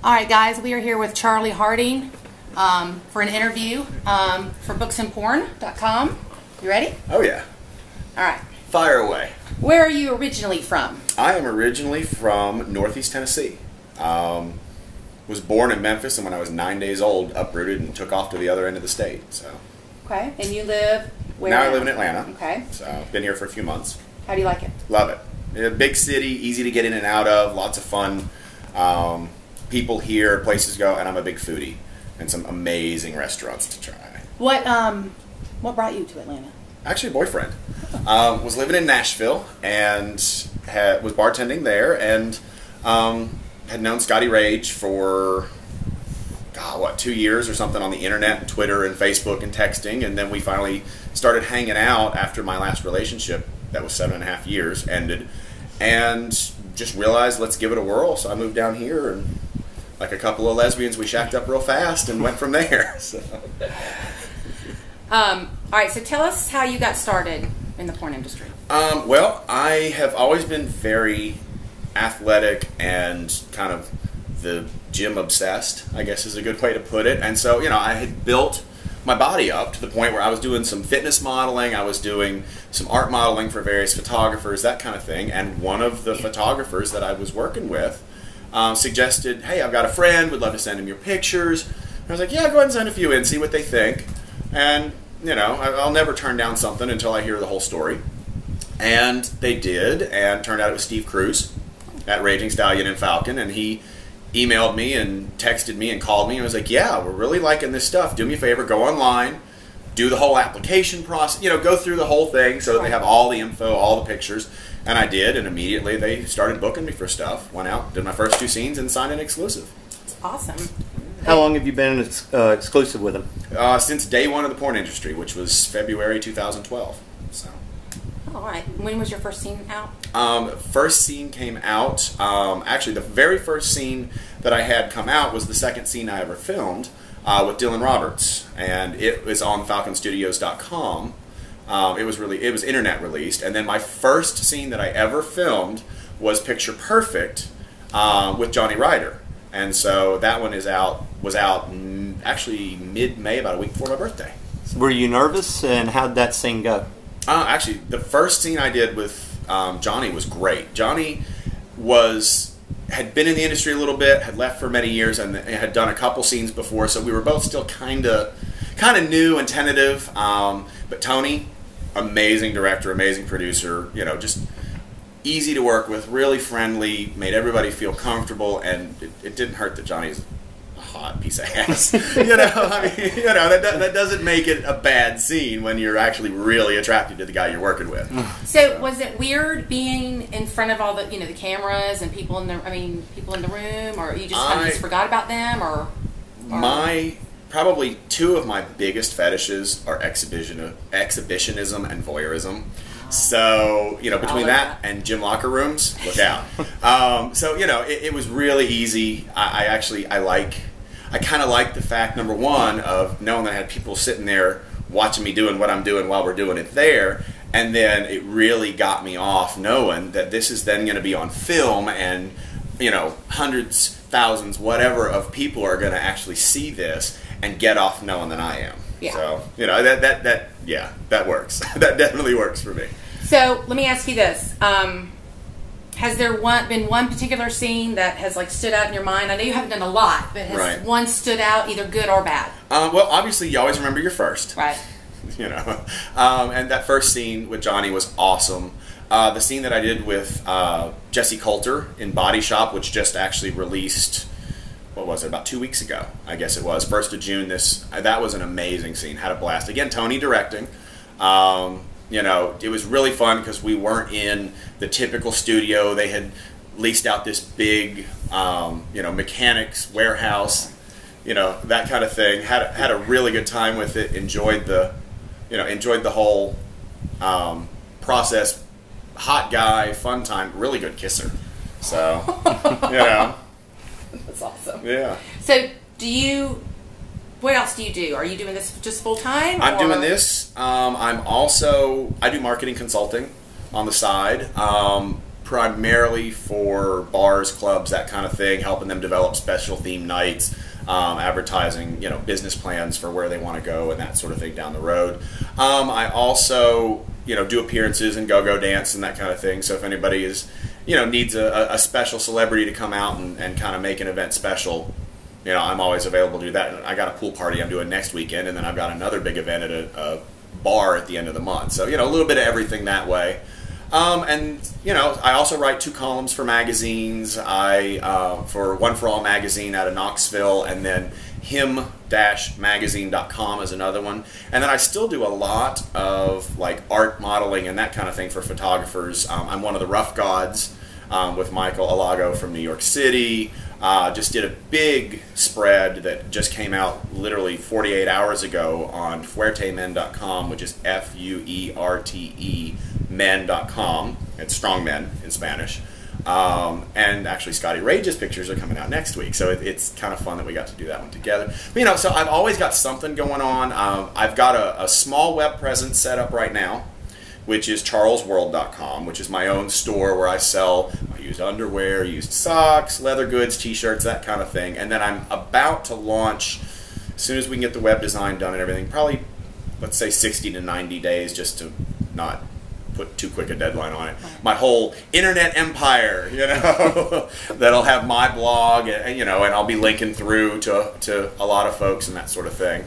All right, guys, we are here with Charlie Harding for an interview for booksandporn.com. You ready? Oh, yeah. All right. Fire away. Where are you originally from? I am originally from Northeast Tennessee. Was born in Memphis, and when I was 9 days old, uprooted and took off to the other end of the state. So. Okay. And you live where? Now I live in Atlanta. Okay. So, been here for a few months. How do you like it? Love it. A big city, easy to get in and out of, lots of fun. People here, places to go, and I'm a big foodie. And some amazing restaurants to try. What brought you to Atlanta? Actually, a boyfriend. Was living in Nashville and was bartending there, and had known Scotty Rage for 2 years or something on the internet and Twitter and Facebook and texting, and then we finally started hanging out after my last relationship that was 7.5 years ended, and just realized let's give it a whirl. So I moved down here, and like a couple of lesbians, we shacked up real fast and went from there. So. All right, so tell us how you got started in the porn industry. Well, I have always been very athletic and kind of the gym obsessed, I guess is a good way to put it. And so, I had built my body up to the point where I was doing some fitness modeling, I was doing some art modeling for various photographers, that kind of thing. And one of the photographers that I was working with suggested, hey, I've got a friend, would love to send him your pictures. And I was like, yeah, go ahead and send a few in, see what they think. And, I'll never turn down something until I hear the whole story. And they did, and turned out it was Steve Cruz at Raging Stallion and Falcon, and he emailed me and texted me and called me and was like, yeah, we're really liking this stuff. Do me a favor, go online, do the whole application process, go through the whole thing so that they have all the info, all the pictures. And I did, and immediately they started booking me for stuff. Went out, did my first 2 scenes, and signed an exclusive. That's awesome. How long have you been exclusive with them? Since day one of the porn industry, which was February 2012. So. All right. When was your first scene out? First scene came out, actually the very first scene that I had come out was the second scene I ever filmed with Dylan Roberts, and it was on FalconStudios.com. It was internet released, and then my first scene that I ever filmed was Picture Perfect with Johnny Ryder, and so that one was out actually mid-May, about a week before my birthday. Were you nervous, and how'd that scene go? Actually, the first scene I did with Johnny was great. Johnny had been in the industry a little bit, had left for many years, and had done a couple scenes before, so we were both still kind of new and tentative. But Tony, amazing director, amazing producer, just easy to work with, really friendly, made everybody feel comfortable, and it didn't hurt that Johnny's a hot piece of ass. That doesn't make it a bad scene when you're actually really attracted to the guy you're working with. So was it weird being in front of all the the cameras and people in the room, or you just kind of forgot about them, or? Probably 2 of my biggest fetishes are exhibitionism and voyeurism. So, between that and gym locker rooms, look out. So, it was really easy. I kind of like the fact, number one, of knowing that I had people sitting there watching me doing what I'm doing while we're doing it there. And then it really got me off knowing that this is then going to be on film, and, hundreds, thousands, whatever of people are going to actually see this and get off knowing that I am. Yeah. So, that works. That definitely works for me. So, let me ask you this. Has there been one particular scene that has stood out in your mind? I know you haven't done a lot, but has one stood out, either good or bad? Well, obviously, you always remember your first. Right. And that first scene with Johnny was awesome. The scene that I did with Jesse Coulter in Body Shop, which just actually released, what was it, about 2 weeks ago, I guess it was, 1st of June. That was an amazing scene. Had a blast. Again, Tony directing. It was really fun because we weren't in the typical studio. They had leased out this big, mechanics warehouse, that kind of thing. Had a really good time with it. Enjoyed the whole process. Hot guy, fun time, really good kisser. So, That's awesome. Yeah. So, what else do you do? Are you doing this just full time? I'm doing this. I do marketing consulting on the side. primarily for bars, clubs, that kind of thing, helping them develop special theme nights, advertising, business plans for where they want to go and that sort of thing down the road. I also, do appearances in go-go dance and that kind of thing. So if anybody is, needs a special celebrity to come out and kind of make an event special, I'm always available to do that. And I got a pool party I'm doing next weekend, and then I've got another big event at a bar at the end of the month. So, a little bit of everything that way. I also write 2 columns for magazines. For One for All magazine out of Knoxville, and then him-magazine.com is another one. And then I still do a lot of like art modeling and that kind of thing for photographers. I'm one of the Rough Gods with Michael Alago from New York City. Just did a big spread that just came out literally 48 hours ago on fuertemen.com, which is Fuerte men.com. It's strong men in Spanish. And actually Scotty Rage's pictures are coming out next week, so it's kind of fun that we got to do that one together. But, so I've always got something going on. I've got a small web presence set up right now, which is charlesworld.com, which is my own store where I sell used underwear, used socks, leather goods, t-shirts, that kind of thing. And then I'm about to launch, as soon as we can get the web design done and everything, probably, let's say 60 to 90 days, just to not put too quick a deadline on it, my whole internet empire, that'll have my blog, and I'll be linking through to a lot of folks and that sort of thing.